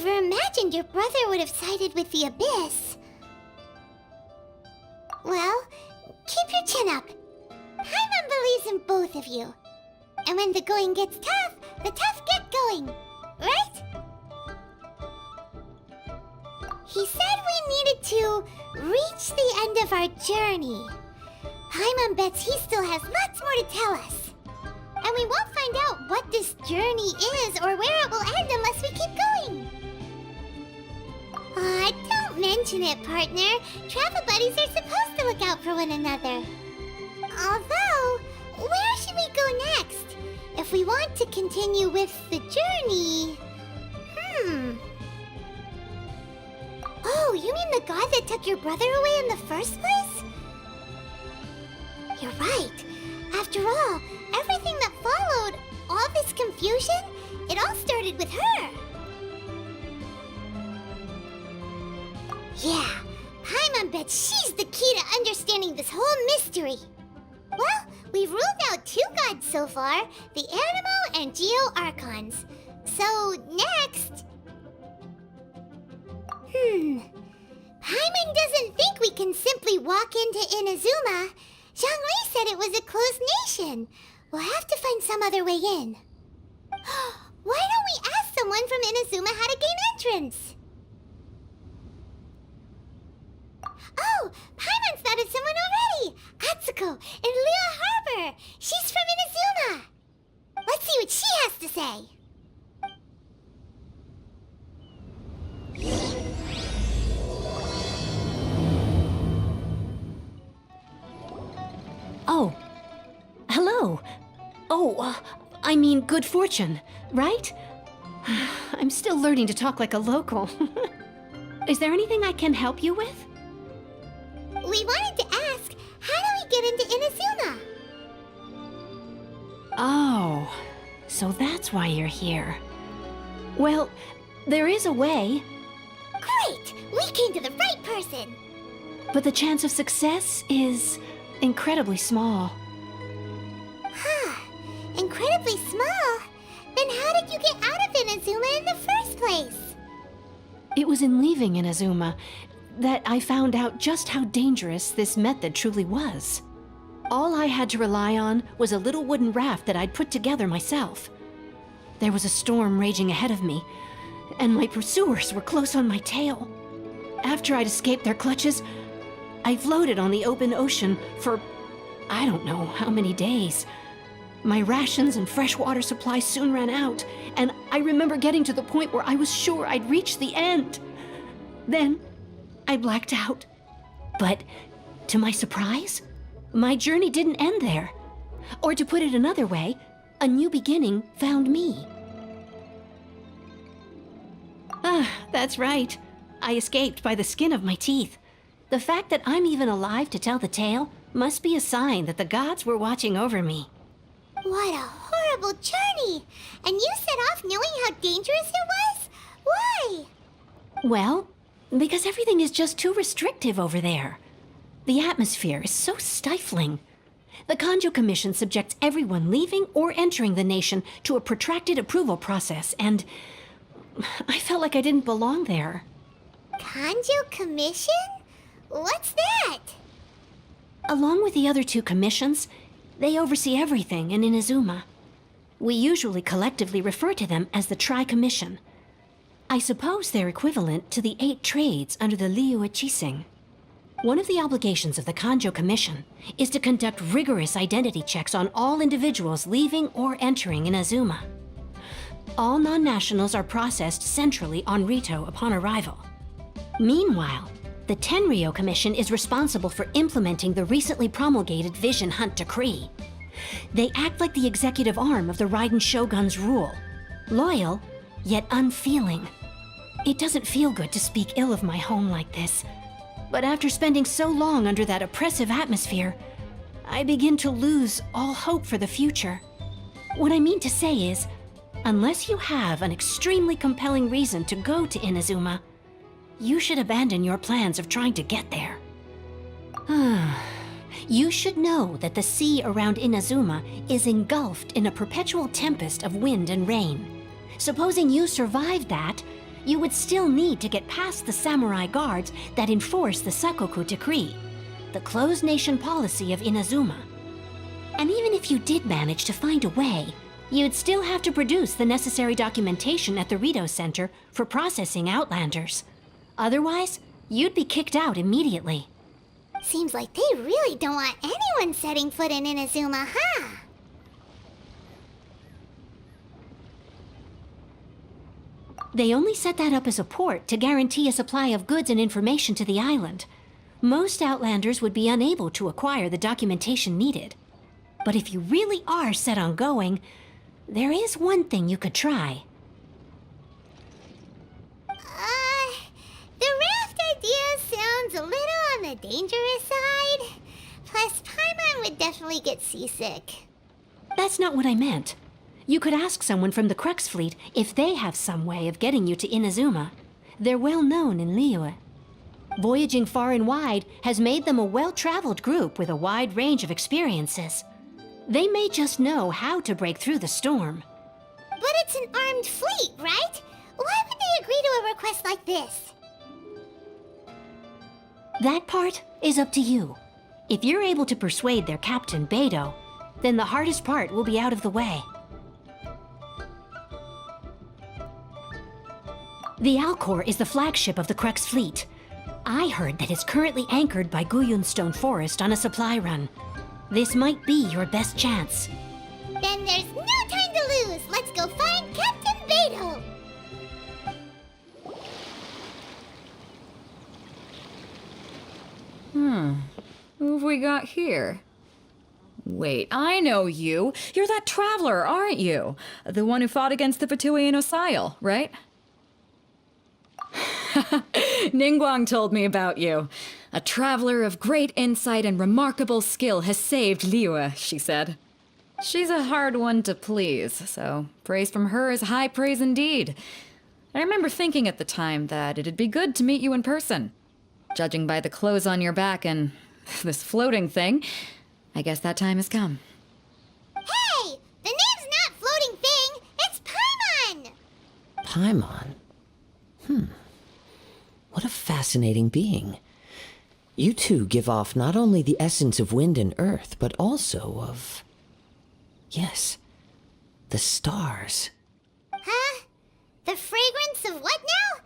never imagined your brother would have sided with the Abyss. Well, keep your chin up. Paimon believes in both of you. And when the going gets tough, the tough get going. Right? He said we needed to reach the end of our journey. Paimon bets he still has lots more to tell us. And we won't find out what this journey is or where it will end unless we keep going. Aw, don't mention it, partner. Travel buddies are supposed to look out for one another. Although, where should we go next? If we want to continue with the journey... Oh, you mean the god that took your brother away in the first place? You're right. After all, everything that followed, all this confusion, it all started with her. Yeah, Paimon bets she's the key to understanding this whole mystery. Well, we've ruled out 2 gods so far, the Animo and Geo Archons. So, next... Paimon doesn't think we can simply walk into Inazuma. Zhongli said it was a closed nation. We'll have to find some other way in. Why don't we ask someone from Inazuma how to gain entrance? Oh, Paimon's thought of someone already! Atsuko in Liyue Harbour! She's from Inazuma! Let's see what she has to say! Oh. Hello. Oh, I mean good fortune, right? I'm still learning to talk like a local. Is there anything I can help you with? We wanted to ask, how do we get into Inazuma? Oh, so that's why you're here. Well, there is a way. Great! We came to the right person! But the chance of success is incredibly small. Huh. Incredibly small? Then how did you get out of Inazuma in the first place? It was in leaving Inazuma that I found out just how dangerous this method truly was. All I had to rely on was a little wooden raft that I'd put together myself. There was a storm raging ahead of me, and my pursuers were close on my tail. After I'd escaped their clutches, I floated on the open ocean for I don't know how many days. My rations and fresh water supply soon ran out, and I remember getting to the point where I was sure I'd reached the end. Then, I blacked out. But, to my surprise, my journey didn't end there. Or to put it another way, a new beginning found me. Ah, that's right. I escaped by the skin of my teeth. The fact that I'm even alive to tell the tale must be a sign that the gods were watching over me. What a horrible journey! And you set off knowing how dangerous it was? Why? Well, because everything is just too restrictive over there. The atmosphere is so stifling. The Kanjo Commission subjects everyone leaving or entering the nation to a protracted approval process, and I felt like I didn't belong there. Kanjo Commission? What's that? Along with the other 2 commissions, they oversee everything in Inazuma. We usually collectively refer to them as the Tri-Commission. I suppose they're equivalent to the 8 trades under the Liyue Harbour. One of the obligations of the Kanjo Commission is to conduct rigorous identity checks on all individuals leaving or entering Inazuma. All non-nationals are processed centrally on Rito upon arrival. Meanwhile, the Tenryo Commission is responsible for implementing the recently promulgated Vision Hunt Decree. They act like the executive arm of the Raiden Shogun's rule. Loyal, yet unfeeling. It doesn't feel good to speak ill of my home like this, but after spending so long under that oppressive atmosphere, I begin to lose all hope for the future. What I mean to say is, unless you have an extremely compelling reason to go to Inazuma, you should abandon your plans of trying to get there. You should know that the sea around Inazuma is engulfed in a perpetual tempest of wind and rain. Supposing you survived that, you would still need to get past the samurai guards that enforce the Sakoku Decree, the closed nation policy of Inazuma. And even if you did manage to find a way, you'd still have to produce the necessary documentation at the Rito Center for processing Outlanders. Otherwise, you'd be kicked out immediately. Seems like they really don't want anyone setting foot in Inazuma, huh? They only set that up as a port to guarantee a supply of goods and information to the island. Most Outlanders would be unable to acquire the documentation needed. But if you really are set on going, there is one thing you could try. The raft idea sounds a little on the dangerous side. Plus, Paimon would definitely get seasick. That's not what I meant. You could ask someone from the Crux fleet if they have some way of getting you to Inazuma. They're well known in Liyue. Voyaging far and wide has made them a well-traveled group with a wide range of experiences. They may just know how to break through the storm. But it's an armed fleet, right? Why would they agree to a request like this? That part is up to you. If you're able to persuade their captain, Beidou, then the hardest part will be out of the way. The Alcor is the flagship of the Crux fleet. I heard that it's currently anchored by Guyunstone Forest on a supply run. This might be your best chance. Then there's no time to lose. Let's go find Captain Beidou. Who have we got here? Wait, I know you. You're that traveler, aren't you? The one who fought against the Fatui and Osile, right? Ningguang told me about you. A traveler of great insight and remarkable skill has saved Liyue, she said. She's a hard one to please, so praise from her is high praise indeed. I remember thinking at the time that it'd be good to meet you in person. Judging by the clothes on your back and this floating thing, I guess that time has come. Hey! The name's not Floating Thing! It's Paimon! Paimon? What a fascinating being. You two give off not only the essence of wind and earth, but also of... yes, the stars. Huh? The fragrance of what now?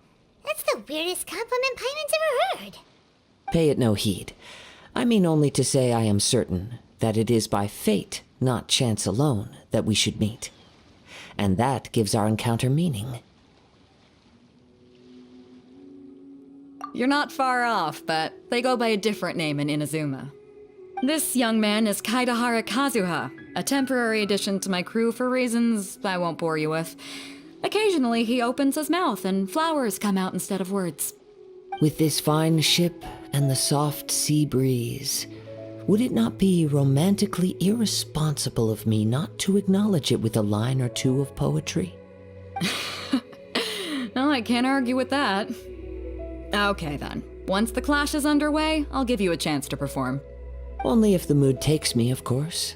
That's the weirdest compliment Paimon's ever heard. Pay it no heed. I mean only to say I am certain that it is by fate, not chance alone, that we should meet. And that gives our encounter meaning. You're not far off, but they go by a different name in Inazuma. This young man is Kaidahara Kazuha, a temporary addition to my crew for reasons I won't bore you with. Occasionally, he opens his mouth and flowers come out instead of words. With this fine ship and the soft sea breeze, would it not be romantically irresponsible of me not to acknowledge it with a line or two of poetry? No, I can't argue with that. Okay then. Once the clash is underway, I'll give you a chance to perform. Only if the mood takes me, of course.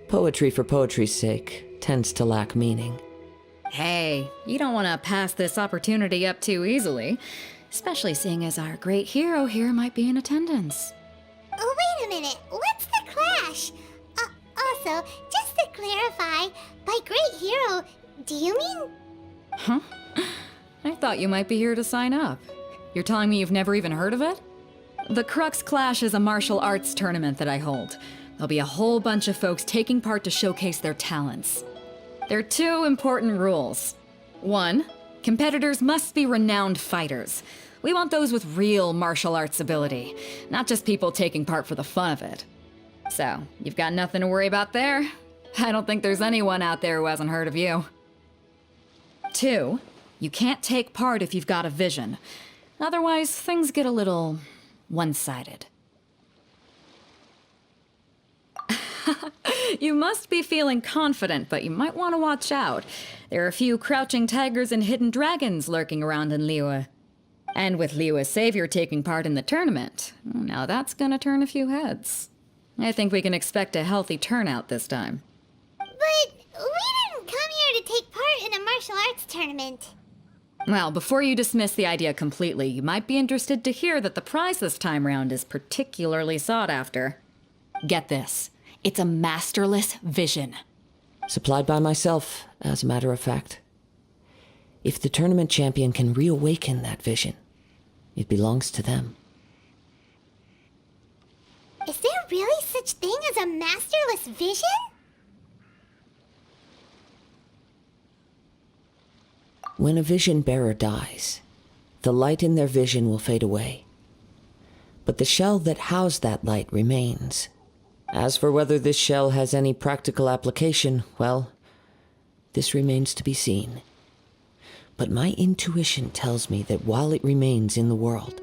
Poetry for poetry's sake tends to lack meaning. Hey, you don't want to pass this opportunity up too easily, especially seeing as our great hero here might be in attendance. Oh, wait a minute. What's the clash? Also, just to clarify, by great hero, do you mean... Huh? I thought you might be here to sign up. You're telling me you've never even heard of it? The Crux Clash is a martial arts tournament that I hold. There'll be a whole bunch of folks taking part to showcase their talents. There are two important rules. One, competitors must be renowned fighters. We want those with real martial arts ability, not just people taking part for the fun of it. So, you've got nothing to worry about there. I don't think there's anyone out there who hasn't heard of you. Two, you can't take part if you've got a vision. Otherwise, things get a little one-sided. You must be feeling confident, but you might want to watch out. There are a few crouching tigers and hidden dragons lurking around in Liyue. And with Liyue's savior taking part in the tournament, now that's gonna turn a few heads. I think we can expect a healthy turnout this time. But we didn't come here to take part in a martial arts tournament. Well, before you dismiss the idea completely, you might be interested to hear that the prize this time round is particularly sought after. Get this. It's a masterless vision. Supplied by myself, as a matter of fact. If the tournament champion can reawaken that vision, it belongs to them. Is there really such thing as a masterless vision? When a vision bearer dies, the light in their vision will fade away. But the shell that housed that light remains. As for whether this shell has any practical application, well, this remains to be seen. But my intuition tells me that while it remains in the world,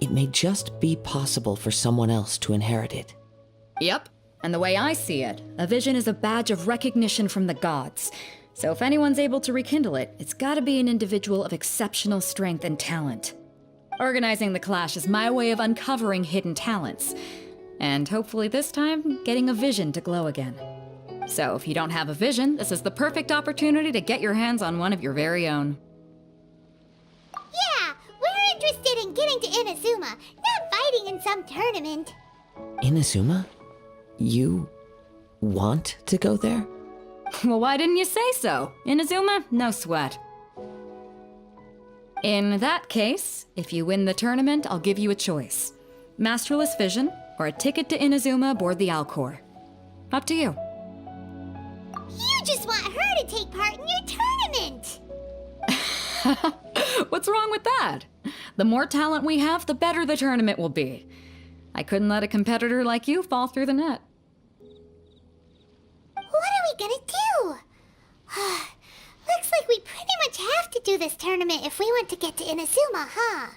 it may just be possible for someone else to inherit it. Yep, and the way I see it, a vision is a badge of recognition from the gods. So if anyone's able to rekindle it, it's gotta be an individual of exceptional strength and talent. Organizing the clash is my way of uncovering hidden talents. And hopefully this time, getting a vision to glow again. So if you don't have a vision, this is the perfect opportunity to get your hands on one of your very own. Yeah, we're interested in getting to Inazuma, not fighting in some tournament. Inazuma? You want to go there? Well, why didn't you say so? Inazuma, no sweat. In that case, if you win the tournament, I'll give you a choice. Masterless Vision, or a ticket to Inazuma aboard the Alcor. Up to you. You just want her to take part in your tournament! What's wrong with that? The more talent we have, the better the tournament will be. I couldn't let a competitor like you fall through the net. What are we gonna do? Looks like we pretty much have to do this tournament if we want to get to Inazuma, huh?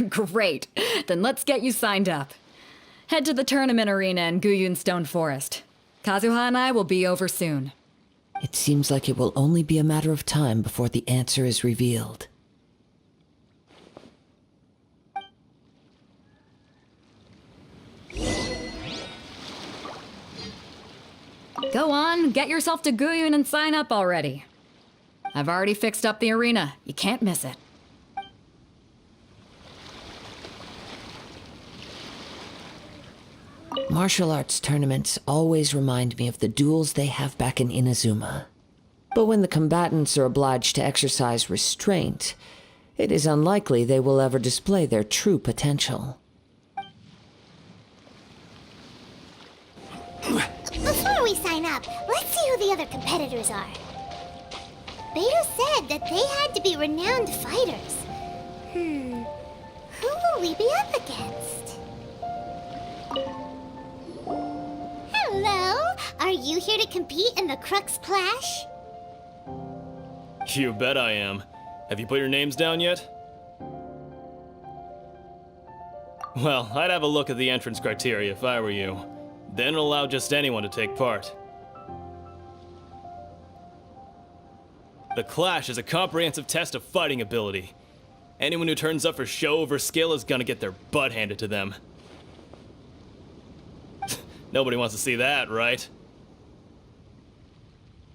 Great. Then let's get you signed up. Head to the tournament arena in Guyun Stone Forest. Kazuha and I will be over soon. It seems like it will only be a matter of time before the answer is revealed. Go on, get yourself to Guyun and sign up already. I've already fixed up the arena. You can't miss it. Martial arts tournaments always remind me of the duels they have back in Inazuma. But when the combatants are obliged to exercise restraint, it is unlikely they will ever display their true potential. Before we sign up, let's see who the other competitors are. Beto said that they had to be renowned fighters. Who will we be up against? Hello? Are you here to compete in the Crux Clash? You bet I am. Have you put your names down yet? Well, I'd have a look at the entrance criteria if I were you. Then allow just anyone to take part. The Clash is a comprehensive test of fighting ability. Anyone who turns up for show over skill is gonna get their butt handed to them. Nobody wants to see that, right?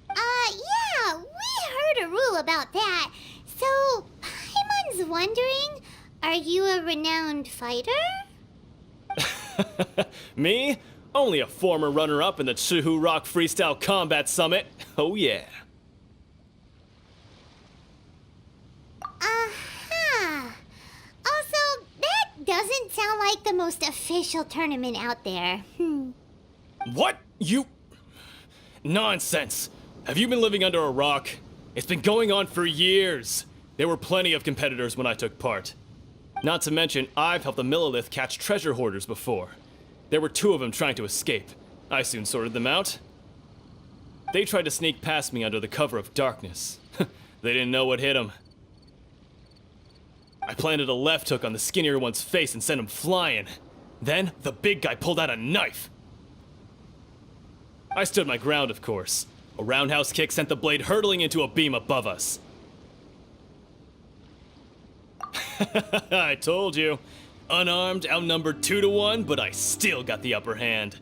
Yeah, we heard a rule about that. So, Paimon's wondering, are you a renowned fighter? Me? Only a former runner-up in the Chihu Rock Freestyle Combat Summit. Oh yeah. Also, that doesn't sound like the most official tournament out there. What? You... Nonsense. Have you been living under a rock? It's been going on for years. There were plenty of competitors when I took part. Not to mention, I've helped the Millilith catch treasure hoarders before. There were 2 of them trying to escape. I soon sorted them out. They tried to sneak past me under the cover of darkness. They didn't know what hit them. I planted a left hook on the skinnier one's face and sent him flying. Then, the big guy pulled out a knife. I stood my ground, of course. A roundhouse kick sent the blade hurtling into a beam above us. I told you. Unarmed, outnumbered 2-1, but I still got the upper hand.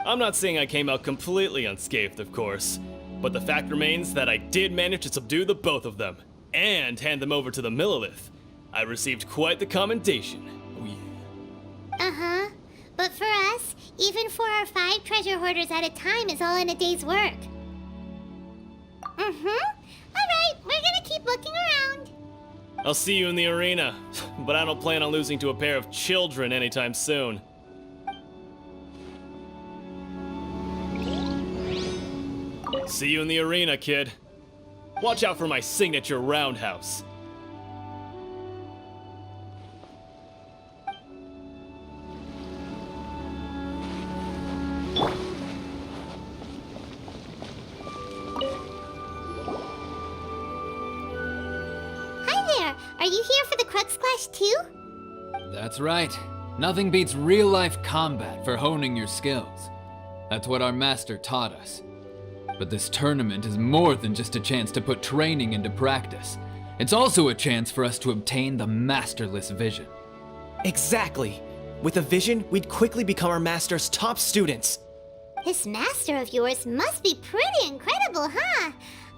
I'm not saying I came out completely unscathed, of course, but the fact remains that I did manage to subdue the both of them. and hand them over to the Millilith. I received quite the commendation. Oh yeah. Uh-huh. But for us, even 4 or 5 treasure hoarders at a time is all in a day's work. Alright, we're gonna keep looking around. I'll see you in the arena, but I don't plan on losing to a pair of children anytime soon. See you in the arena, kid. Watch out for my signature roundhouse. Hi there, are you here for the Crux Clash too? That's right. Nothing beats real-life combat for honing your skills. That's what our master taught us. But this tournament is more than just a chance to put training into practice. It's also a chance for us to obtain the masterless vision. Exactly. With a vision, we'd quickly become our master's top students. This master of yours must be pretty incredible, huh?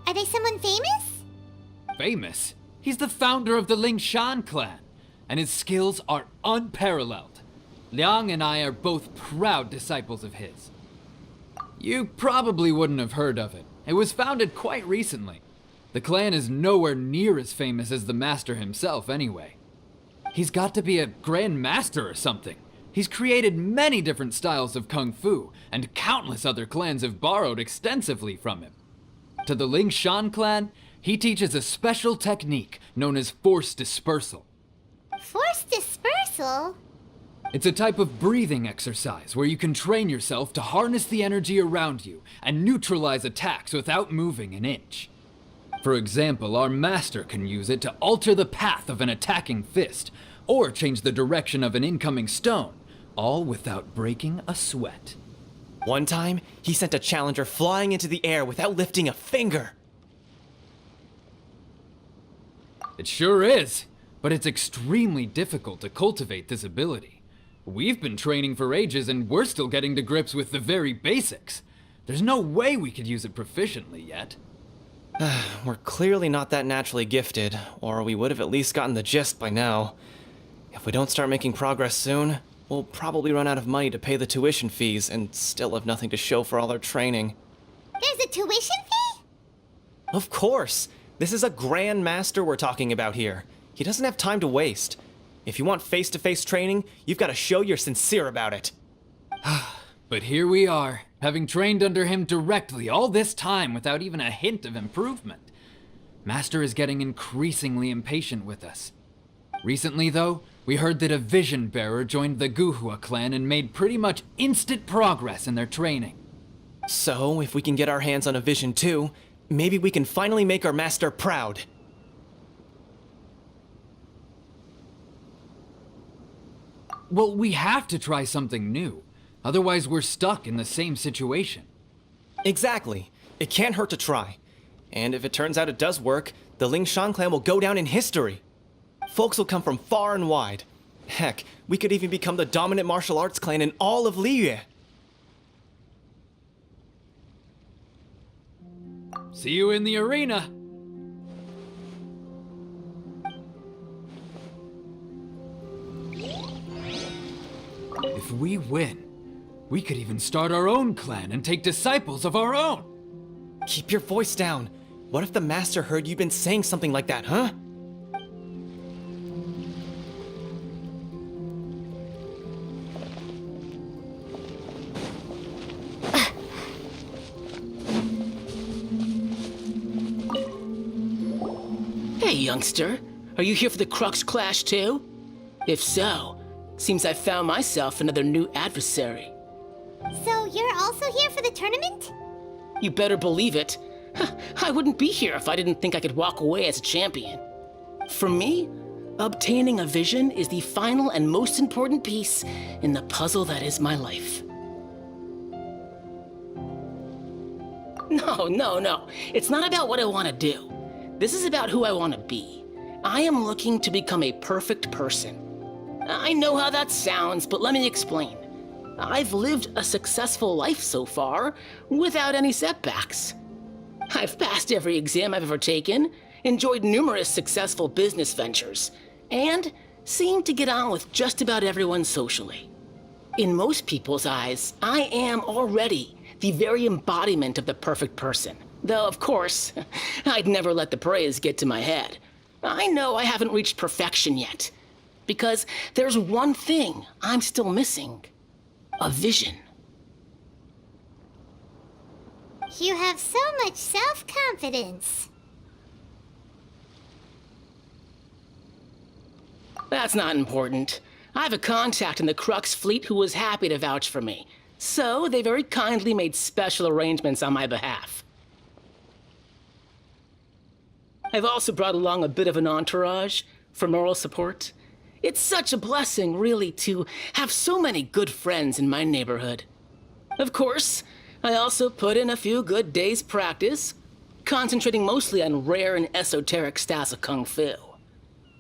Are they someone famous? Famous? He's the founder of the Lingshan clan, and his skills are unparalleled. Liang and I are both proud disciples of his. You probably wouldn't have heard of it. It was founded quite recently. The clan is nowhere near as famous as the master himself anyway. He's got to be a grand master or something. He's created many different styles of kung fu, and countless other clans have borrowed extensively from him. To the Lingshan clan, he teaches a special technique known as force dispersal. Force dispersal? It's a type of breathing exercise where you can train yourself to harness the energy around you and neutralize attacks without moving an inch. For example, our master can use it to alter the path of an attacking fist, or change the direction of an incoming stone, all without breaking a sweat. One time, he sent a challenger flying into the air without lifting a finger. It sure is, but it's extremely difficult to cultivate this ability. We've been training for ages and we're still getting to grips with the very basics. There's no way we could use it proficiently yet. We're clearly not that naturally gifted, or we would have at least gotten the gist by now. If we don't start making progress soon, we'll probably run out of money to pay the tuition fees and still have nothing to show for all our training. There's a tuition fee? Of course! This is a grand master we're talking about here. He doesn't have time to waste. If you want face-to-face training, you've got to show you're sincere about it. But here we are, having trained under him directly all this time without even a hint of improvement. Master is getting increasingly impatient with us. Recently, though, we heard that a vision bearer joined the Guhua clan and made pretty much instant progress in their training. So, if we can get our hands on a vision too, maybe we can finally make our master proud. Well, we have to try something new. Otherwise, we're stuck in the same situation. Exactly. It can't hurt to try. And if it turns out it does work, the Lingshan clan will go down in history. Folks will come from far and wide. Heck, we could even become the dominant martial arts clan in all of Liyue. See you in the arena! If we win, we could even start our own clan and take disciples of our own! Keep your voice down. What if the master heard you've been saying something like that, huh? Hey, youngster. Are you here for the Crux Clash too? If so, seems I found myself another new adversary. So you're also here for the tournament? You better believe it. I wouldn't be here if I didn't think I could walk away as a champion. For me, obtaining a vision is the final and most important piece in the puzzle that is my life. No. It's not about what I want to do. This is about who I want to be. I am looking to become a perfect person. I know how that sounds, but let me explain. I've lived a successful life so far, without any setbacks. I've passed every exam I've ever taken, enjoyed numerous successful business ventures, and seemed to get on with just about everyone socially. In most people's eyes, I am already the very embodiment of the perfect person. Though, of course, I'd never let the praise get to my head. I know I haven't reached perfection yet, because there's one thing I'm still missing. A vision. You have so much self-confidence. That's not important. I have a contact in the Crux fleet who was happy to vouch for me, so they very kindly made special arrangements on my behalf. I've also brought along a bit of an entourage for moral support. It's such a blessing, really, to have so many good friends in my neighborhood. Of course, I also put in a few good days' practice, concentrating mostly on rare and esoteric styles of Kung Fu.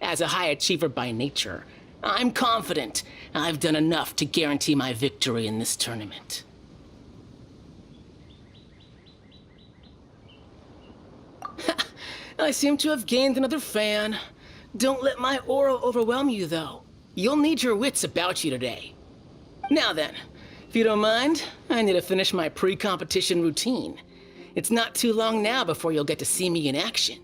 As a high achiever by nature, I'm confident I've done enough to guarantee my victory in this tournament. I seem to have gained another fan. Don't let my aura overwhelm you, though. You'll need your wits about you today. Now then, if you don't mind, I need to finish my pre-competition routine. It's not too long now before you'll get to see me in action.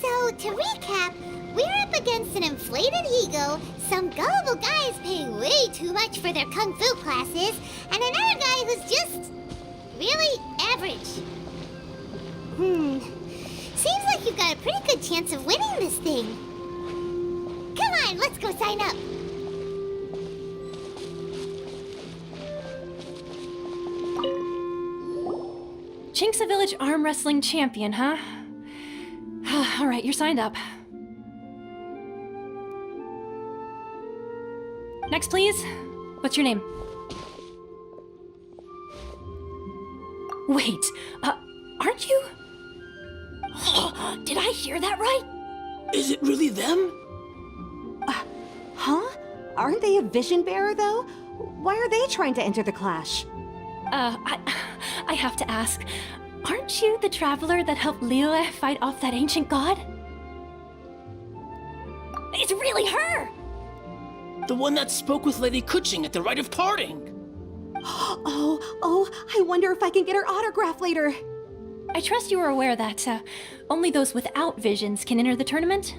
So, to recap, we're up against an inflated ego, some gullible guys paying way too much for their kung fu classes, and another guy who's just really average. Seems like you've got a pretty good chance of winning this thing. Come on, let's go sign up. Chinksa Village Arm Wrestling Champion, huh? All right, you're signed up. Next, please. What's your name? Wait, aren't you? Did I hear that right? Is it really them? Huh? Aren't they a vision bearer, though? Why are they trying to enter the clash? I have to ask, aren't you the traveler that helped Liyue fight off that ancient god? It's really her! The one that spoke with Lady Kuching at the rite of parting. Oh, I wonder if I can get her autograph later. I trust you are aware that only those without visions can enter the tournament?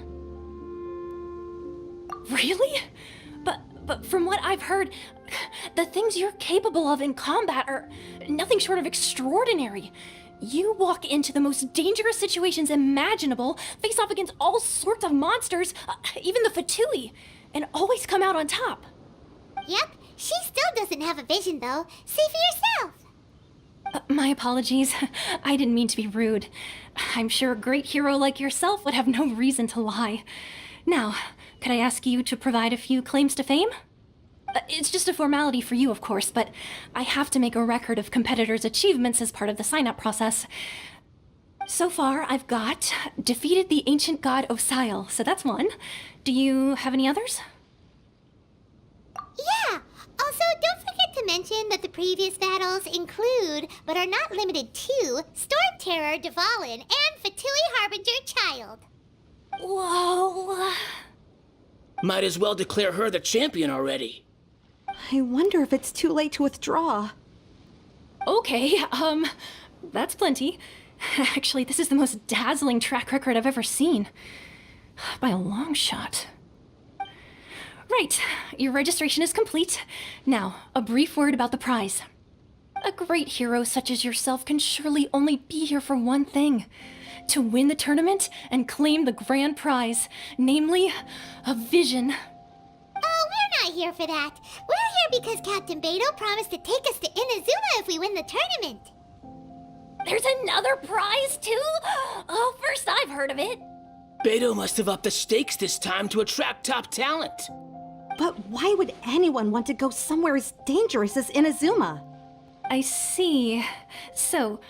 Really? But from what I've heard, the things you're capable of in combat are nothing short of extraordinary. You walk into the most dangerous situations imaginable, face off against all sorts of monsters, even the Fatui, and always come out on top. Yep, she still doesn't have a vision, though. See for yourself. My apologies. I didn't mean to be rude. I'm sure a great hero like yourself would have no reason to lie. Now, could I ask you to provide a few claims to fame? It's just a formality for you, of course, but I have to make a record of competitors' achievements as part of the sign-up process. So far, I've got defeated the ancient god Osile, so that's one. Do you have any others? Yeah. Also, don't forget to mention that the previous battles include, but are not limited to, Storm Terror, Dvalin, and Fatui Harbinger Child. Whoa. Might as well declare her the champion already. I wonder if it's too late to withdraw. Okay, that's plenty. Actually, this is the most dazzling track record I've ever seen. By a long shot. Right, your registration is complete. Now, a brief word about the prize. A great hero such as yourself can surely only be here for one thing. To win the tournament and claim the grand prize, namely, a vision. Oh, we're not here for that. We're here because Captain Beto promised to take us to Inazuma if we win the tournament. There's another prize, too? Oh, first I've heard of it. Beto must have upped the stakes this time to attract top talent. But why would anyone want to go somewhere as dangerous as Inazuma? I see. So,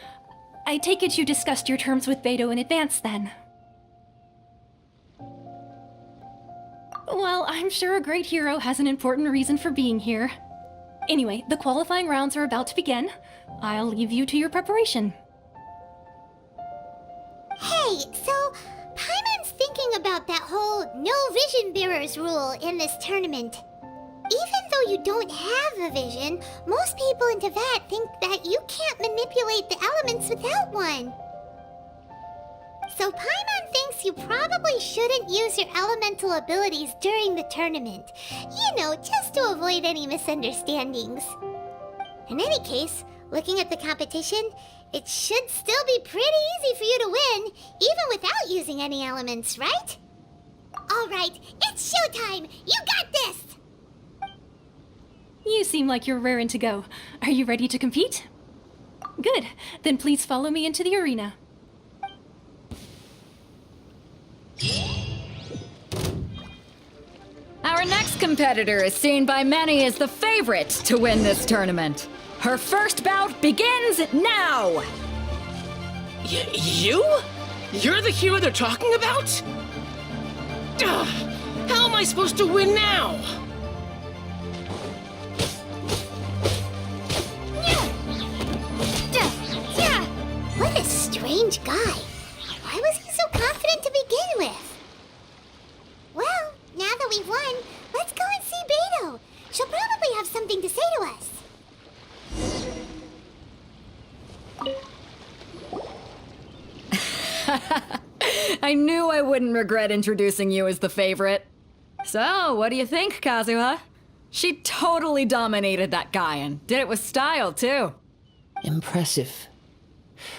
I take it you discussed your terms with Beto in advance, then? Well, I'm sure a great hero has an important reason for being here. Anyway, the qualifying rounds are about to begin. I'll leave you to your preparation. Hey, so Paimon's thinking about that whole no vision bearers rule in this tournament. Even though you don't have a vision, most people in Teyvat think that you can't manipulate the elements without one. So Paimon thinks you probably shouldn't use your elemental abilities during the tournament. You know, just to avoid any misunderstandings. In any case, looking at the competition, it should still be pretty easy for you to win, even without using any elements, right? Alright, it's showtime! You got this! You seem like you're raring to go. Are you ready to compete? Good. Then please follow me into the arena. Our next competitor is seen by many as the favorite to win this tournament. Her first bout begins now! You? You're the hero they're talking about? Ugh, how am I supposed to win now? Yeah, what a strange guy. Why was he so confident to begin with? Well, now that we've won, let's go and see Beto. She'll probably have something to say to us. I knew I wouldn't regret introducing you as the favorite. So, what do you think, Kazuha? She totally dominated that guy and did it with style, too. Impressive.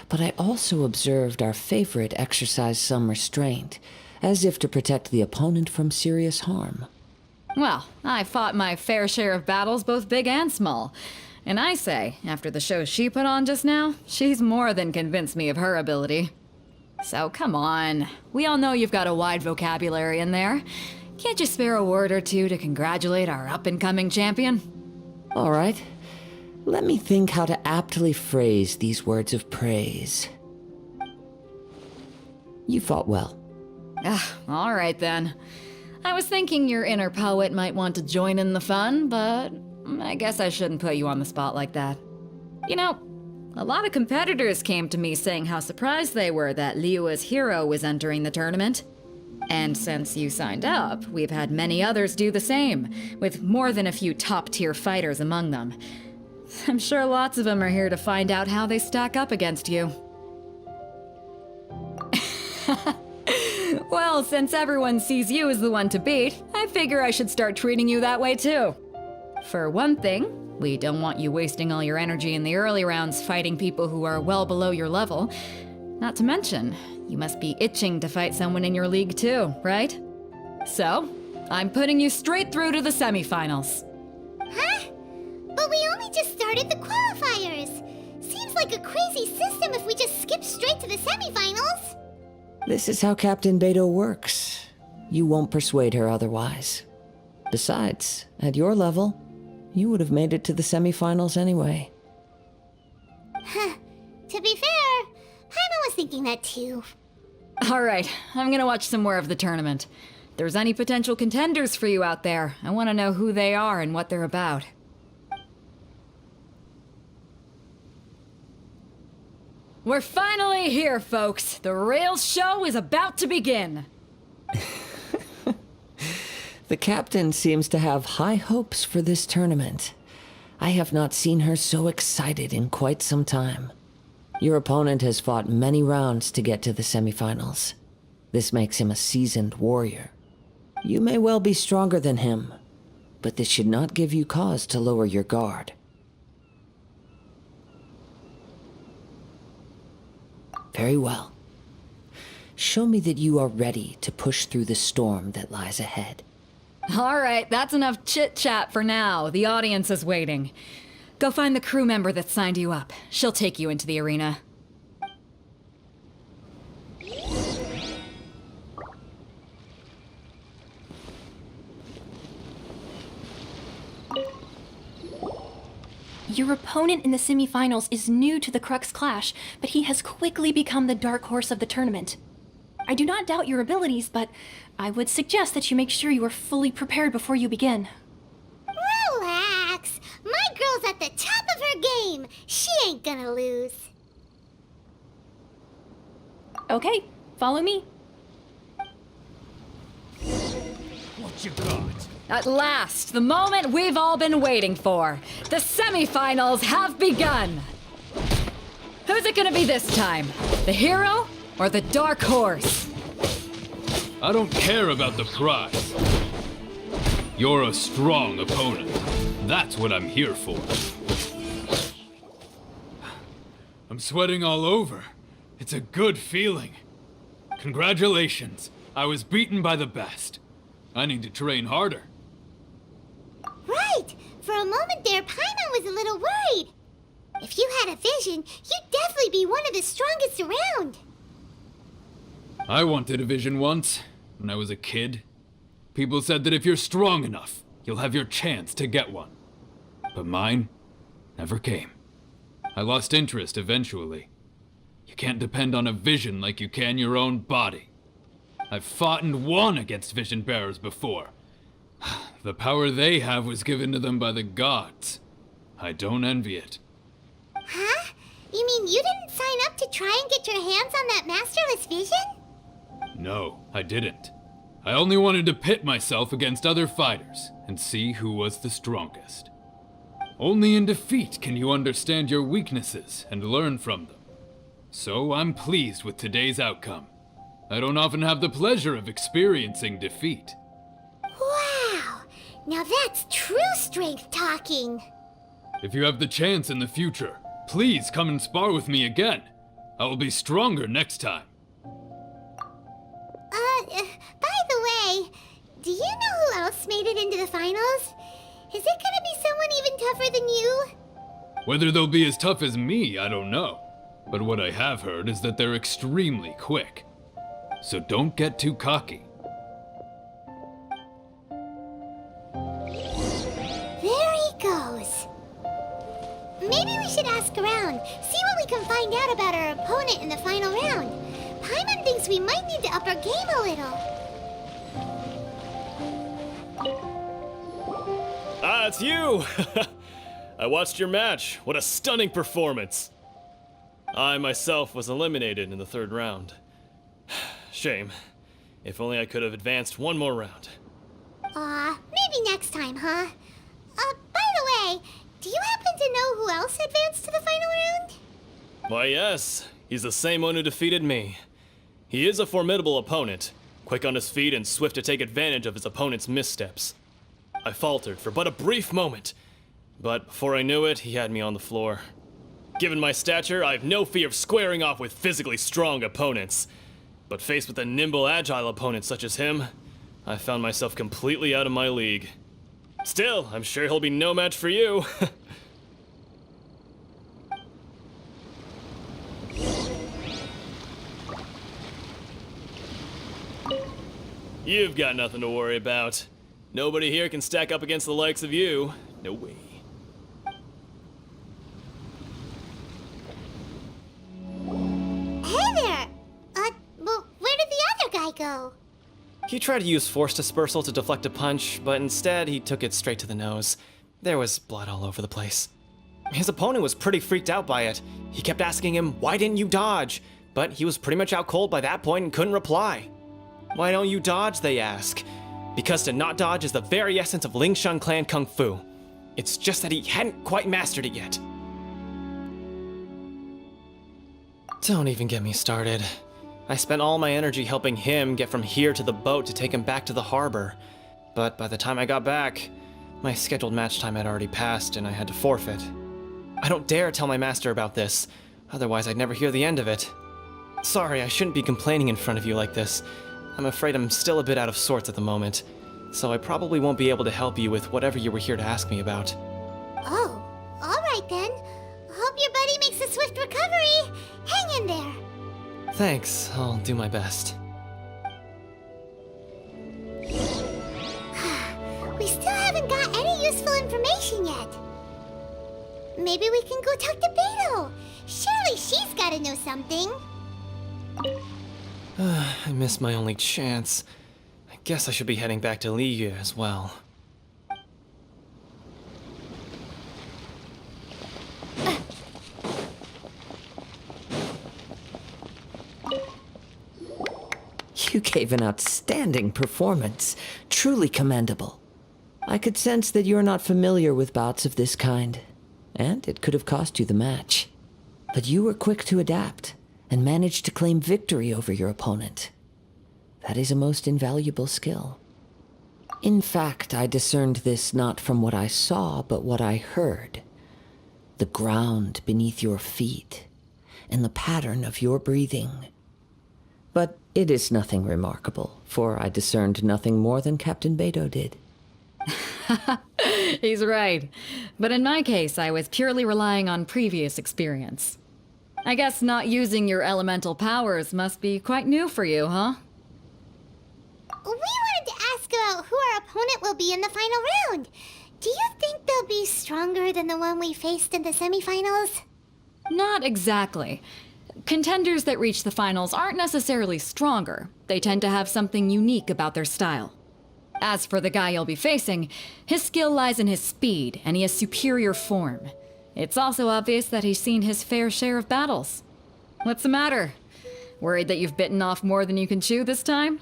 But I also observed our favorite exercise some restraint, as if to protect the opponent from serious harm. Well, I fought my fair share of battles, both big and small. And I say, after the show she put on just now, she's more than convinced me of her ability. So come on. We all know you've got a wide vocabulary in there. Can't you spare a word or two to congratulate our up-and-coming champion? All right. Let me think how to aptly phrase these words of praise. You fought well. All right then. I was thinking your inner poet might want to join in the fun, but I guess I shouldn't put you on the spot like that. You know, a lot of competitors came to me saying how surprised they were that Liyue's hero was entering the tournament. And since you signed up, we've had many others do the same, with more than a few top-tier fighters among them. I'm sure lots of them are here to find out how they stack up against you. Well, since everyone sees you as the one to beat, I figure I should start treating you that way too. For one thing, we don't want you wasting all your energy in the early rounds fighting people who are well below your level. Not to mention, you must be itching to fight someone in your league too, right? So, I'm putting you straight through to the semifinals. Huh? But we only just started the qualifiers. Seems like a crazy system if we just skip straight to the semifinals. This is how Captain Beto works. You won't persuade her otherwise. Besides, at your level, you would have made it to the semifinals anyway. Huh. To be fair, Paimon was thinking that too. All right, I'm gonna watch some more of the tournament. If there's any potential contenders for you out there, I want to know who they are and what they're about. We're finally here, folks. The real show is about to begin. The captain seems to have high hopes for this tournament. I have not seen her so excited in quite some time. Your opponent has fought many rounds to get to the semifinals. This makes him a seasoned warrior. You may well be stronger than him, but this should not give you cause to lower your guard. Very well. Show me that you are ready to push through the storm that lies ahead. All right, that's enough chit-chat for now. The audience is waiting. Go find the crew member that signed you up. She'll take you into the arena. Your opponent in the semifinals is new to the Crux Clash, but he has quickly become the dark horse of the tournament. I do not doubt your abilities, but I would suggest that you make sure you are fully prepared before you begin. Relax. My at the top of her game. She ain't gonna lose. Okay, follow me. What you got? At last, the moment we've all been waiting for. The semifinals have begun. Who's it gonna be this time? The hero or the dark horse? I don't care about the prize. You're a strong opponent. That's what I'm here for. I'm sweating all over. It's a good feeling. Congratulations. I was beaten by the best. I need to train harder. Right! For a moment there, Paimon was a little worried. If you had a vision, you'd definitely be one of the strongest around. I wanted a vision once, when I was a kid. People said that if you're strong enough, you'll have your chance to get one. But mine never came. I lost interest eventually. You can't depend on a vision like you can your own body. I've fought and won against vision bearers before. The power they have was given to them by the gods. I don't envy it. Huh? You mean you didn't sign up to try and get your hands on that masterless vision? No, I didn't. I only wanted to pit myself against other fighters and see who was the strongest. Only in defeat can you understand your weaknesses and learn from them. So I'm pleased with today's outcome. I don't often have the pleasure of experiencing defeat. Wow! Now that's true strength talking. If you have the chance in the future, please come and spar with me again. I will be stronger next time. By the way, do you know who else made it into the finals? Is it gonna be someone even tougher than you? Whether they'll be as tough as me, I don't know. But what I have heard is that they're extremely quick. So don't get too cocky. There he goes. Maybe we should ask around, see what we can find out about our opponent in the final round. Paimon thinks we might need to up our game a little. Ah, it's you! I watched your match. What a stunning performance. I myself was eliminated in the third round. Shame. If only I could have advanced one more round. Maybe next time, huh? By the way, do you happen to know who else advanced to the final round? Why, yes. He's the same one who defeated me. He is a formidable opponent, quick on his feet and swift to take advantage of his opponent's missteps. I faltered for but a brief moment, but before I knew it, he had me on the floor. Given my stature, I have no fear of squaring off with physically strong opponents. But faced with a nimble, agile opponent such as him, I found myself completely out of my league. Still, I'm sure he'll be no match for you. You've got nothing to worry about. Nobody here can stack up against the likes of you. No way. Hey there! Well, where did the other guy go? He tried to use force dispersal to deflect a punch, but instead he took it straight to the nose. There was blood all over the place. His opponent was pretty freaked out by it. He kept asking him, "Why didn't you dodge?" But he was pretty much out cold by that point and couldn't reply. "Why don't you dodge?" they ask. Because to not dodge is the very essence of Lingshan clan kung fu. It's just that he hadn't quite mastered it yet. Don't even get me started. I spent all my energy helping him get from here to the boat to take him back to the harbor. But by the time I got back, my scheduled match time had already passed and I had to forfeit. I don't dare tell my master about this, otherwise I'd never hear the end of it. Sorry, I shouldn't be complaining in front of you like this. I'm afraid I'm still a bit out of sorts at the moment, so I probably won't be able to help you with whatever you were here to ask me about. Oh, alright then. Hope your buddy makes a swift recovery. Hang in there. Thanks, I'll do my best. We still haven't got any useful information yet. Maybe we can go talk to Beto. Surely she's gotta know something. I missed my only chance. I guess I should be heading back to Liyue as well. You gave an outstanding performance. Truly commendable. I could sense that you're not familiar with bouts of this kind, and it could have cost you the match. But you were quick to adapt, and managed to claim victory over your opponent. That is a most invaluable skill. In fact, I discerned this not from what I saw, but what I heard. The ground beneath your feet, and the pattern of your breathing. But it is nothing remarkable, for I discerned nothing more than Captain Beto did. He's right. But in my case, I was purely relying on previous experience. I guess not using your elemental powers must be quite new for you, huh? We wanted to ask about who our opponent will be in the final round. Do you think they'll be stronger than the one we faced in the semifinals? Not exactly. Contenders that reach the finals aren't necessarily stronger. They tend to have something unique about their style. As for the guy you'll be facing, his skill lies in his speed, and he has superior form. It's also obvious that he's seen his fair share of battles. What's the matter? Worried that you've bitten off more than you can chew this time?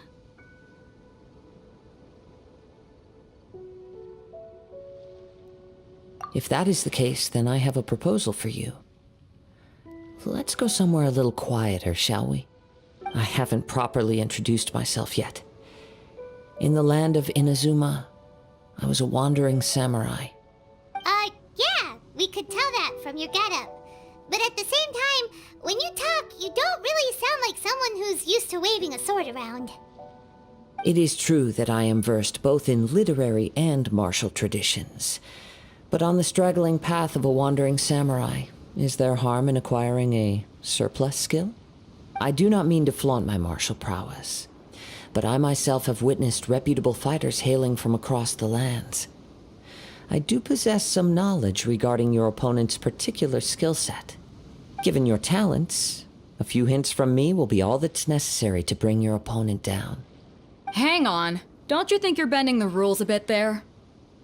If that is the case, then I have a proposal for you. Let's go somewhere a little quieter, shall we? I haven't properly introduced myself yet. In the land of Inazuma, I was a wandering samurai. Yeah, we could tell that from your getup. But at the same time, when you talk, you don't really sound like someone who's used to waving a sword around. It is true that I am versed both in literary and martial traditions. But on the straggling path of a wandering samurai, is there harm in acquiring a surplus skill? I do not mean to flaunt my martial prowess, but I myself have witnessed reputable fighters hailing from across the lands. I do possess some knowledge regarding your opponent's particular skill set. Given your talents, a few hints from me will be all that's necessary to bring your opponent down. Hang on. Don't you think you're bending the rules a bit there?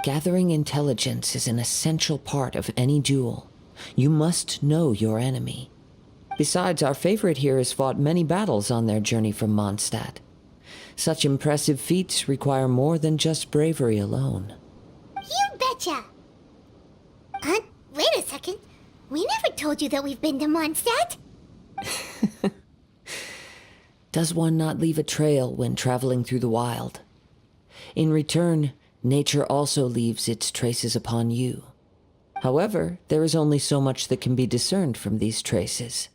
Gathering intelligence is an essential part of any duel. You must know your enemy. Besides, our favorite here has fought many battles on their journey from Mondstadt. Such impressive feats require more than just bravery alone. You betcha! Wait a second. We never told you that we've been to Mondstadt. Does one not leave a trail when traveling through the wild? In return, nature also leaves its traces upon you. However, there is only so much that can be discerned from these traces.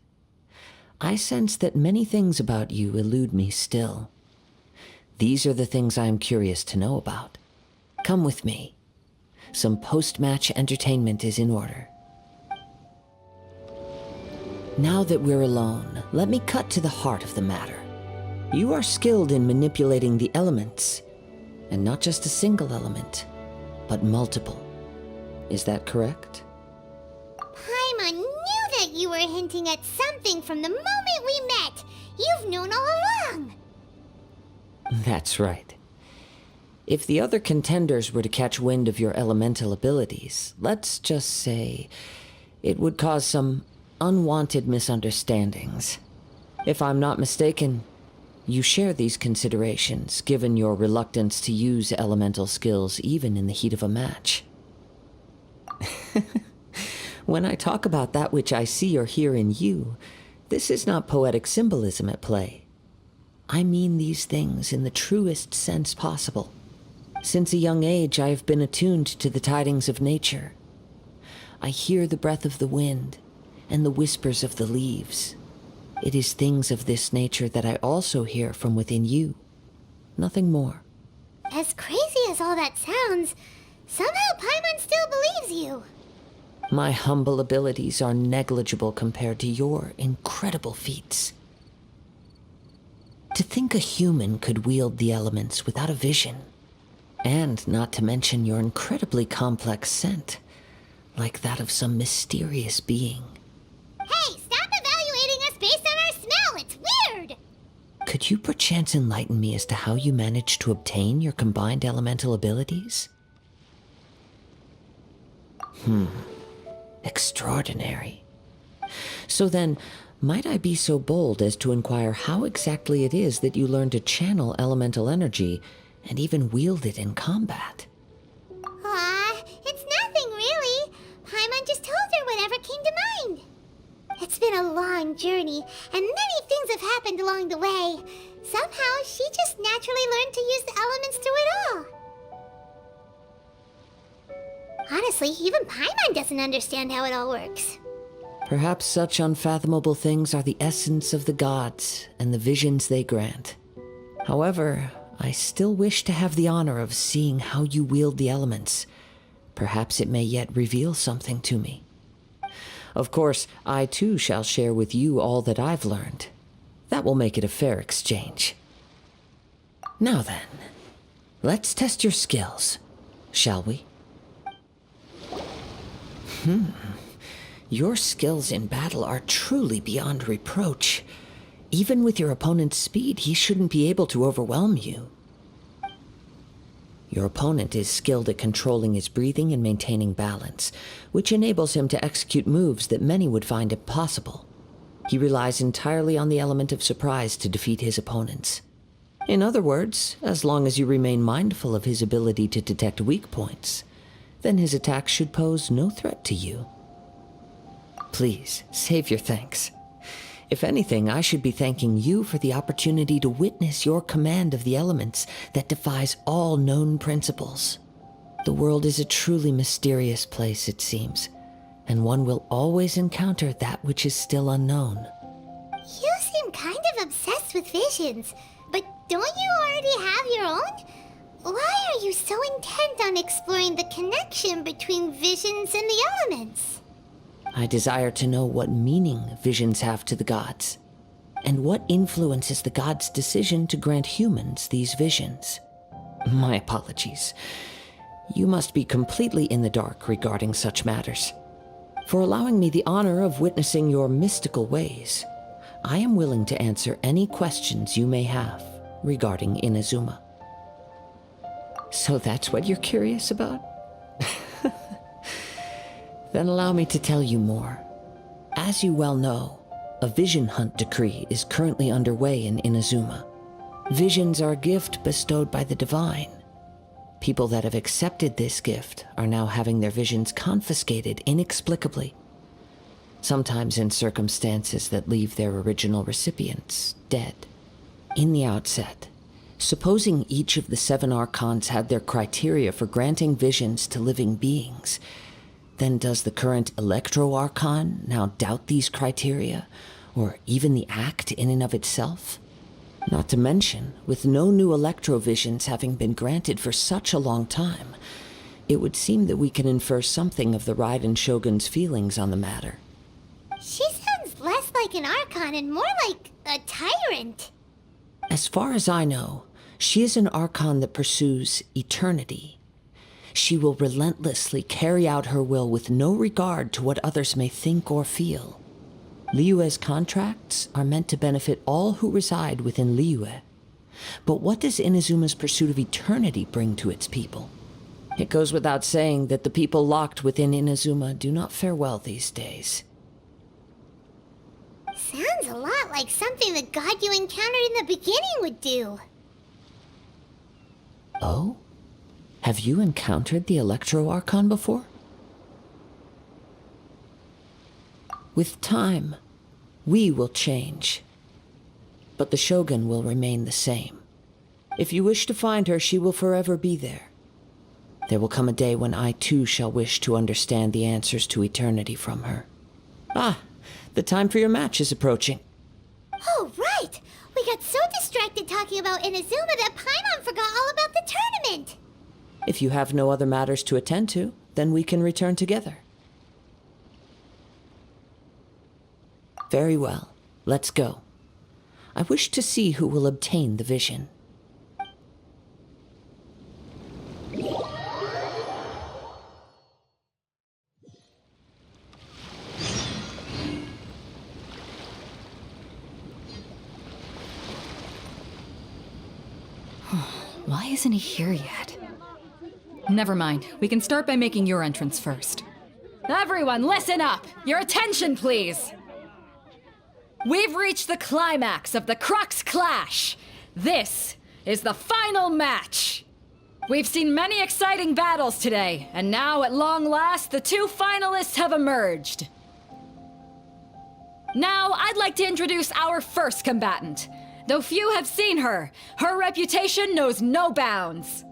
I sense that many things about you elude me still. These are the things I am curious to know about. Come with me. Some post-match entertainment is in order. Now that we're alone, let me cut to the heart of the matter. You are skilled in manipulating the elements, and not just a single element, but multiple. Is that correct? Paimon knew that you were hinting at something from the moment we met. You've known all along. That's right. If the other contenders were to catch wind of your elemental abilities, let's just say it would cause some unwanted misunderstandings. If I'm not mistaken, you share these considerations, given your reluctance to use elemental skills even in the heat of a match. When I talk about that which I see or hear in you, this is not poetic symbolism at play. I mean these things in the truest sense possible. Since a young age, I have been attuned to the tidings of nature. I hear the breath of the wind and the whispers of the leaves. It is things of this nature that I also hear from within you. Nothing more. As crazy as all that sounds, somehow Paimon still believes you. My humble abilities are negligible compared to your incredible feats. To think a human could wield the elements without a vision, and not to mention your incredibly complex scent, like that of some mysterious being. Hey, stop evaluating us based on our smell! It's weird! Could you perchance enlighten me as to how you managed to obtain your combined elemental abilities? Extraordinary. So then, might I be so bold as to inquire how exactly it is that you learn to channel elemental energy and even wield it in combat? Aw, it's nothing really. Paimon just told her whatever came to mind. It's been a long journey, and many things have happened along the way. Somehow, she just naturally learned to use the elements through it all. Honestly, even Paimon doesn't understand how it all works. Perhaps such unfathomable things are the essence of the gods and the visions they grant. However, I still wish to have the honor of seeing how you wield the elements. Perhaps it may yet reveal something to me. Of course, I too shall share with you all that I've learned. That will make it a fair exchange. Now then, let's test your skills, shall we? Your skills in battle are truly beyond reproach. Even with your opponent's speed, he shouldn't be able to overwhelm you. Your opponent is skilled at controlling his breathing and maintaining balance, which enables him to execute moves that many would find impossible. He relies entirely on the element of surprise to defeat his opponents. In other words, as long as you remain mindful of his ability to detect weak points, then his attacks should pose no threat to you. Please, save your thanks. If anything, I should be thanking you for the opportunity to witness your command of the elements that defies all known principles. The world is a truly mysterious place, it seems, and one will always encounter that which is still unknown. You seem kind of obsessed with visions, but don't you already have your own? Why are you so intent on exploring the connection between visions and the elements? I desire to know what meaning visions have to the gods, and what influences the gods' decision to grant humans these visions. My apologies. You must be completely in the dark regarding such matters. For allowing me the honor of witnessing your mystical ways, I am willing to answer any questions you may have regarding Inazuma. So that's what you're curious about? Then allow me to tell you more. As you well know, a vision hunt decree is currently underway in Inazuma. Visions are a gift bestowed by the divine. People that have accepted this gift are now having their visions confiscated inexplicably, sometimes in circumstances that leave their original recipients dead. In the outset, supposing each of the 7 archons had their criteria for granting visions to living beings, then does the current Electro-Archon now doubt these criteria, or even the act in and of itself? Not to mention, with no new Electro-Visions having been granted for such a long time, it would seem that we can infer something of the Raiden Shogun's feelings on the matter. She sounds less like an Archon and more like a tyrant. As far as I know, she is an Archon that pursues eternity. She will relentlessly carry out her will with no regard to what others may think or feel. Liyue's contracts are meant to benefit all who reside within Liyue. But what does Inazuma's pursuit of eternity bring to its people? It goes without saying that the people locked within Inazuma do not fare well these days. Sounds a lot like something the god you encountered in the beginning would do. Oh? Have you encountered the Electro-Archon before? With time, we will change, but the Shogun will remain the same. If you wish to find her, she will forever be there. There will come a day when I too shall wish to understand the answers to eternity from her. Ah, the time for your match is approaching. Oh, right! We got so distracted talking about Inazuma that Paimon forgot all about the tournament! If you have no other matters to attend to, then we can return together. Very well. Let's go. I wish to see who will obtain the vision. Why isn't he here yet? Never mind. We can start by making your entrance first. Everyone, listen up! Your attention, please! We've reached the climax of the Crux Clash. This is the final match. We've seen many exciting battles today, and now at long last, the two finalists have emerged. Now, I'd like to introduce our first combatant. Though few have seen her, her reputation knows no bounds.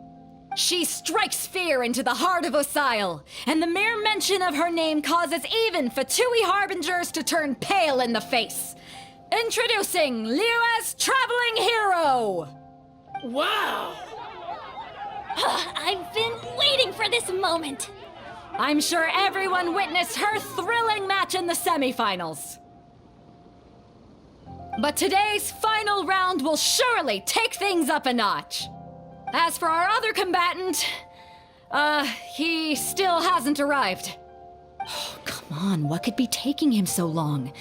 She strikes fear into the heart of Osile, and the mere mention of her name causes even Fatui harbingers to turn pale in the face. Introducing Liyue's traveling hero! Wow! I've been waiting for this moment. I'm sure everyone witnessed her thrilling match in the semifinals. But today's final round will surely take things up a notch. As for our other combatant, he still hasn't arrived. Oh, come on, what could be taking him so long?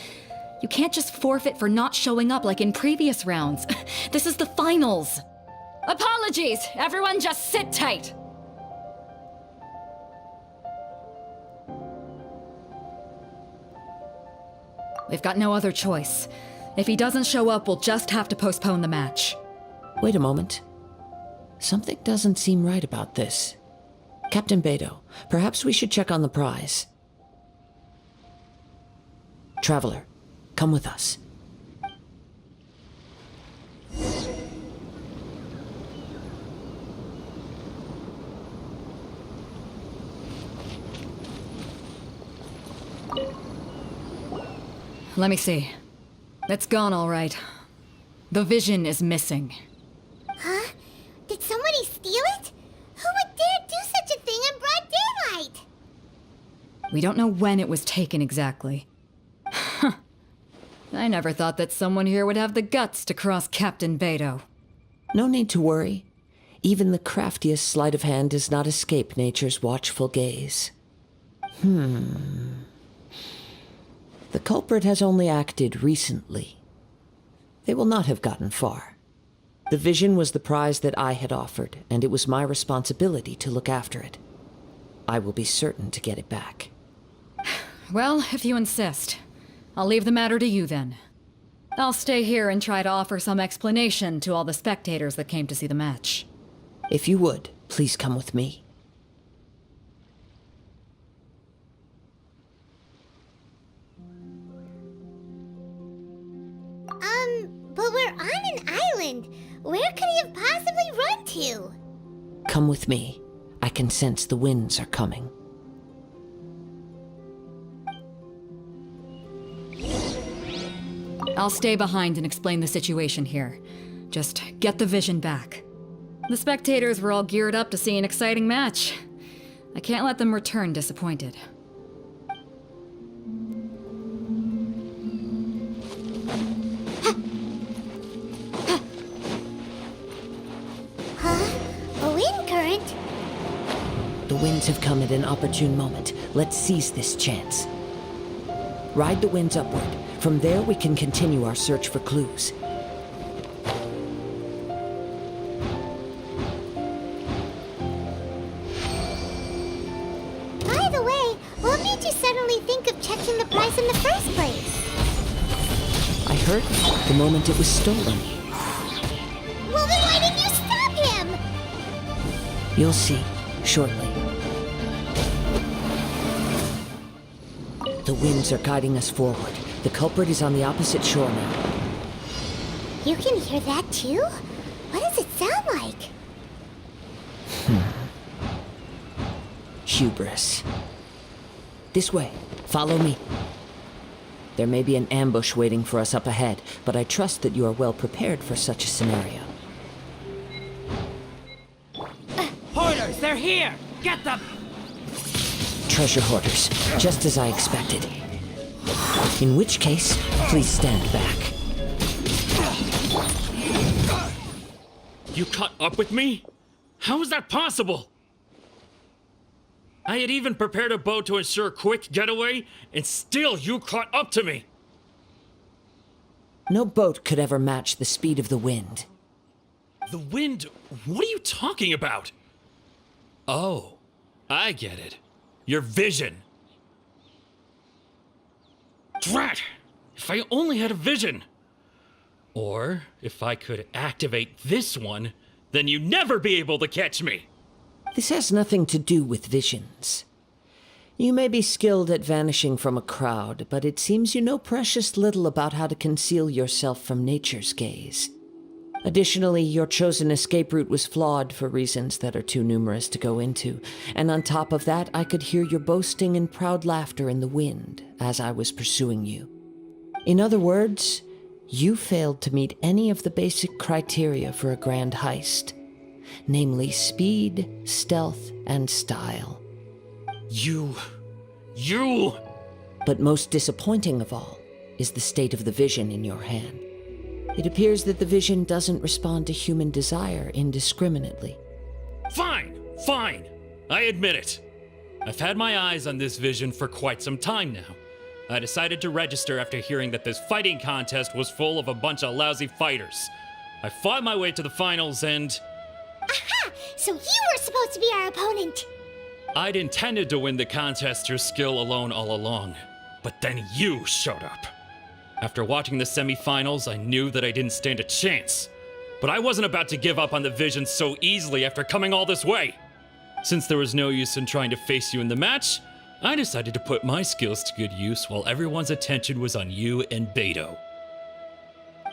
You can't just forfeit for not showing up like in previous rounds. This is the finals. Apologies, everyone just sit tight. We've got no other choice. If he doesn't show up, we'll just have to postpone the match. Wait a moment. Something doesn't seem right about this. Captain Beidou, perhaps we should check on the prize. Traveler, come with us. Let me see. It's gone all right. The vision is missing. Huh? Did somebody steal it? Who would dare do such a thing in broad daylight? We don't know when it was taken exactly. I never thought that someone here would have the guts to cross Captain Beidou. No need to worry. Even the craftiest sleight of hand does not escape nature's watchful gaze. The culprit has only acted recently. They will not have gotten far. The vision was the prize that I had offered, and it was my responsibility to look after it. I will be certain to get it back. Well, if you insist. I'll leave the matter to you then. I'll stay here and try to offer some explanation to all the spectators that came to see the match. If you would, please come with me. But we're on an island. Where could he have possibly run to? Come with me. I can sense the winds are coming. I'll stay behind and explain the situation here. Just get the vision back. The spectators were all geared up to see an exciting match. I can't let them return disappointed. A wind current? The winds have come at an opportune moment. Let's seize this chance. Ride the winds upward. From there, we can continue our search for clues. By the way, what made you suddenly think of checking the price in the first place? I heard the moment it was stolen. Well, then why didn't you stop him? You'll see, shortly. The winds are guiding us forward. The culprit is on the opposite shore now. You can hear that too? What does it sound like? Hubris. This way. Follow me. There may be an ambush waiting for us up ahead, but I trust that you are well prepared for such a scenario. Hoarders, they're here! Get them! Treasure hoarders, just as I expected. In which case, please stand back. You caught up with me? How is that possible? I had even prepared a boat to ensure a quick getaway, and still you caught up to me! No boat could ever match the speed of the wind. The wind? What are you talking about? Oh, I get it. Your vision. Drat! If I only had a vision! Or, if I could activate this one, then you'd never be able to catch me! This has nothing to do with visions. You may be skilled at vanishing from a crowd, but it seems you know precious little about how to conceal yourself from nature's gaze. Additionally, your chosen escape route was flawed for reasons that are too numerous to go into, and on top of that, I could hear your boasting and proud laughter in the wind as I was pursuing you. In other words, you failed to meet any of the basic criteria for a grand heist, namely speed, stealth, and style. You... But most disappointing of all is the state of the vision in your hand. It appears that the vision doesn't respond to human desire indiscriminately. Fine! I admit it. I've had my eyes on this vision for quite some time now. I decided to register after hearing that this fighting contest was full of a bunch of lousy fighters. I fought my way to the finals and... Aha! So you were supposed to be our opponent! I'd intended to win the contest through skill alone all along, but then you showed up. After watching the semifinals, I knew that I didn't stand a chance. But I wasn't about to give up on the vision so easily after coming all this way. Since there was no use in trying to face you in the match, I decided to put my skills to good use while everyone's attention was on you and Beto.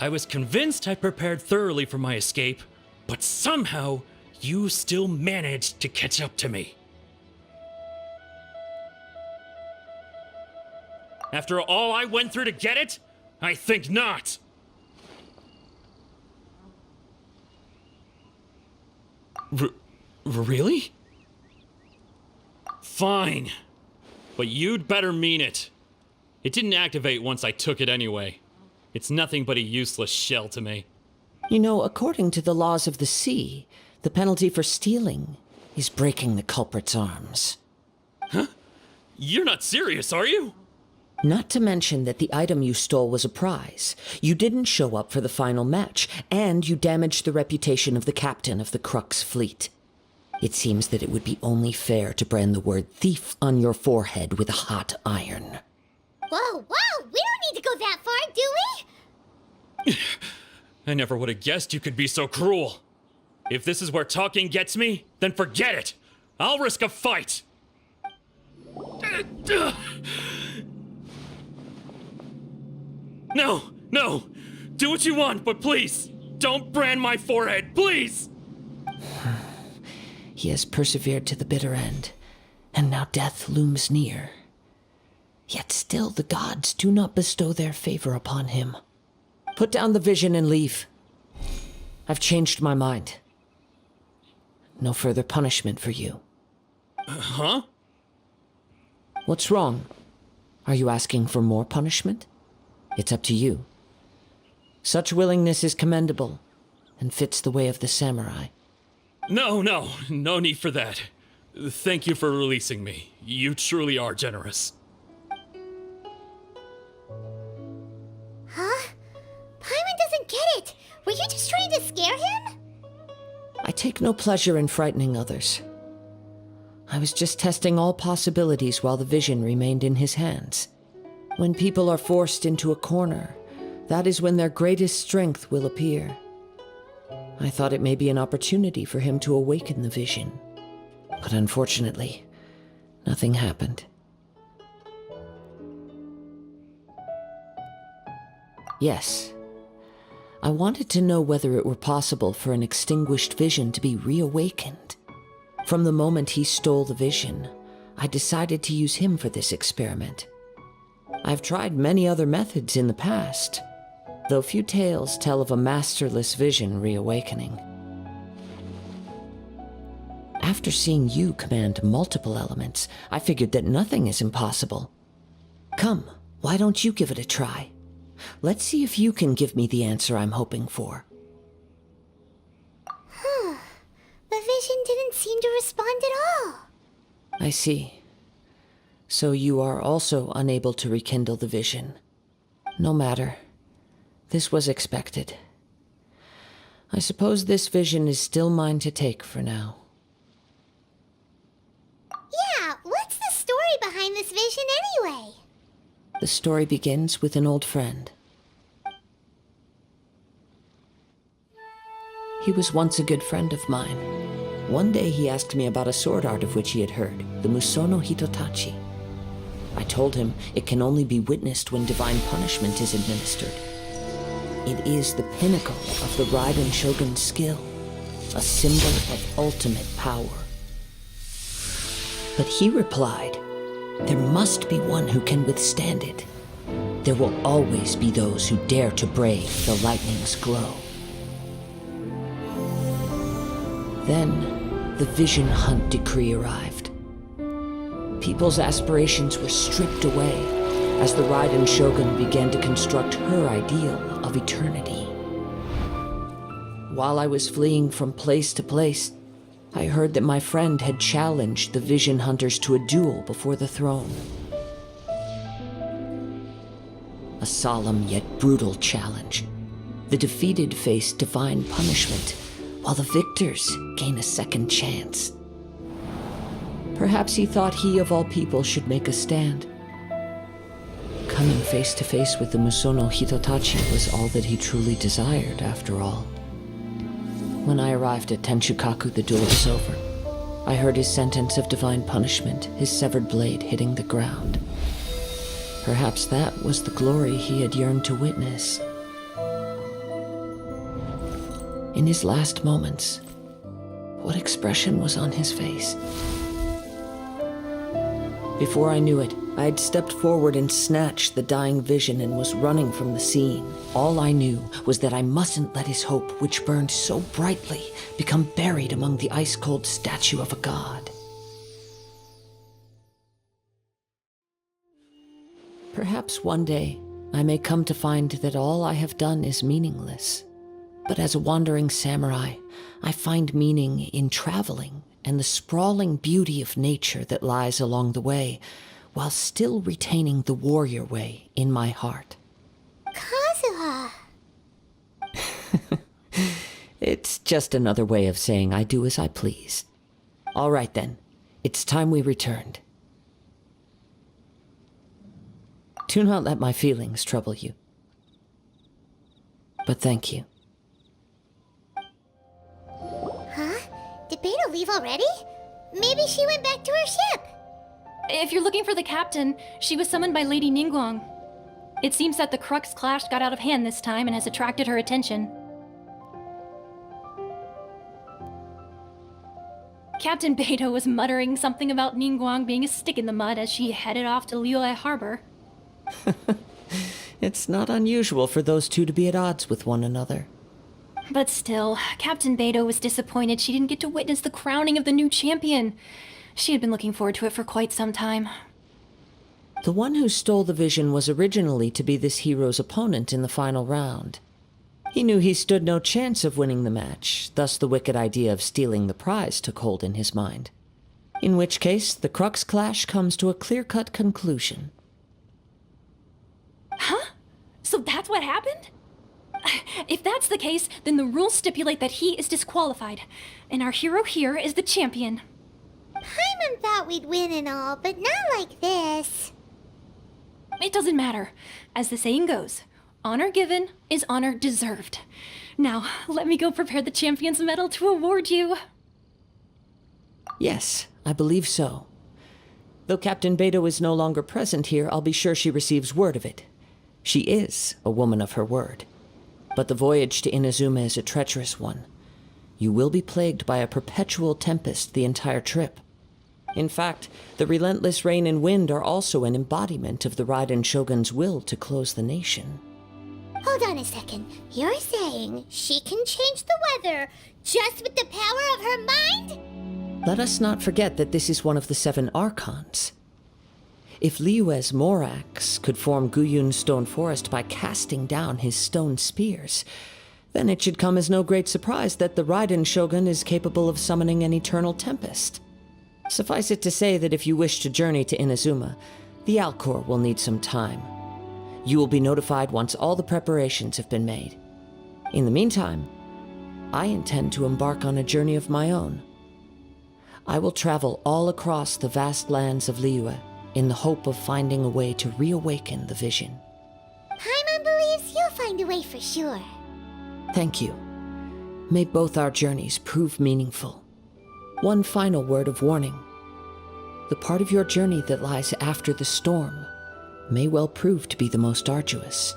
I was convinced I prepared thoroughly for my escape, but somehow you still managed to catch up to me. After all I went through to get it? I think not. Really? Fine. But you'd better mean it. It didn't activate once I took it anyway. It's nothing but a useless shell to me. You know, according to the laws of the sea, the penalty for stealing is breaking the culprit's arms. Huh? You're not serious, are you? Not to mention that the item you stole was a prize. You didn't show up for the final match, and you damaged the reputation of the captain of the Crux fleet. It seems that it would be only fair to brand the word thief on your forehead with a hot iron. Whoa, we don't need to go that far, do we? I never would have guessed you could be so cruel. If this is where talking gets me, then forget it. I'll risk a fight. No! Do what you want, but please, don't brand my forehead, please! He has persevered to the bitter end, and now death looms near. Yet still the gods do not bestow their favor upon him. Put down the vision and leave. I've changed my mind. No further punishment for you. Huh? What's wrong? Are you asking for more punishment? It's up to you. Such willingness is commendable, and fits the way of the samurai. No need for that. Thank you for releasing me. You truly are generous. Huh? Paimon doesn't get it! Were you just trying to scare him? I take no pleasure in frightening others. I was just testing all possibilities while the vision remained in his hands. When people are forced into a corner, that is when their greatest strength will appear. I thought it may be an opportunity for him to awaken the vision. But unfortunately, nothing happened. Yes, I wanted to know whether it were possible for an extinguished vision to be reawakened. From the moment he stole the vision, I decided to use him for this experiment. I've tried many other methods in the past, though few tales tell of a masterless vision reawakening. After seeing you command multiple elements, I figured that nothing is impossible. Come, why don't you give it a try? Let's see if you can give me the answer I'm hoping for. The vision didn't seem to respond at all. I see. So you are also unable to rekindle the vision. No matter. This was expected. I suppose this vision is still mine to take for now. Yeah, what's the story behind this vision anyway? The story begins with an old friend. He was once a good friend of mine. One day he asked me about a sword art of which he had heard, the Musono Hitotachi. I told him it can only be witnessed when divine punishment is administered. It is the pinnacle of the Raiden Shogun's skill, a symbol of ultimate power. But he replied, there must be one who can withstand it. There will always be those who dare to brave the lightning's glow. Then, the Vision Hunt decree arrived. People's aspirations were stripped away as the Raiden Shogun began to construct her ideal of eternity. While I was fleeing from place to place, I heard that my friend had challenged the Vision Hunters to a duel before the throne. A solemn yet brutal challenge. The defeated face divine punishment, while the victors gain a second chance. Perhaps he thought he of all people should make a stand. Coming face to face with the Musono Hitotachi was all that he truly desired, after all. When I arrived at Tenshukaku, the duel was over. I heard his sentence of divine punishment, his severed blade hitting the ground. Perhaps that was the glory he had yearned to witness. In his last moments, what expression was on his face? Before I knew it, I had stepped forward and snatched the dying vision and was running from the scene. All I knew was that I mustn't let his hope, which burned so brightly, become buried among the ice-cold statue of a god. Perhaps one day, I may come to find that all I have done is meaningless. But as a wandering samurai, I find meaning in traveling and the sprawling beauty of nature that lies along the way, while still retaining the warrior way in my heart. Kazuha! It's just another way of saying I do as I please. All right then, it's time we returned. Do not let my feelings trouble you. But thank you. Huh? Did Beto leave already? Maybe she went back to her ship. If you're looking for the captain, she was summoned by Lady Ningguang. It seems that the Crux clash got out of hand this time and has attracted her attention. Captain Beto was muttering something about Ningguang being a stick in the mud as she headed off to Liyue Harbour. It's not unusual for those two to be at odds with one another. But still, Captain Beto was disappointed she didn't get to witness the crowning of the new champion. She had been looking forward to it for quite some time. The one who stole the vision was originally to be this hero's opponent in the final round. He knew he stood no chance of winning the match, thus the wicked idea of stealing the prize took hold in his mind. In which case, the Crux clash comes to a clear-cut conclusion. Huh? So that's what happened? If that's the case, then the rules stipulate that he is disqualified, and our hero here is the champion. Paimon thought we'd win and all, but not like this. It doesn't matter. As the saying goes, honor given is honor deserved. Now, let me go prepare the champion's medal to award you. Yes, I believe so. Though Captain Beto is no longer present here, I'll be sure she receives word of it. She is a woman of her word. But the voyage to Inazuma is a treacherous one. You will be plagued by a perpetual tempest the entire trip. In fact, the relentless rain and wind are also an embodiment of the Raiden Shogun's will to close the nation. Hold on a second. You're saying she can change the weather just with the power of her mind? Let us not forget that this is one of the 7 Archons. If Liyue's Morax could form Guyun's stone forest by casting down his stone spears, then it should come as no great surprise that the Raiden Shogun is capable of summoning an eternal tempest. Suffice it to say that if you wish to journey to Inazuma, the Alcor will need some time. You will be notified once all the preparations have been made. In the meantime, I intend to embark on a journey of my own. I will travel all across the vast lands of Liyue, in the hope of finding a way to reawaken the vision. Paimon believes you'll find a way for sure. Thank you. May both our journeys prove meaningful. One final word of warning. The part of your journey that lies after the storm may well prove to be the most arduous.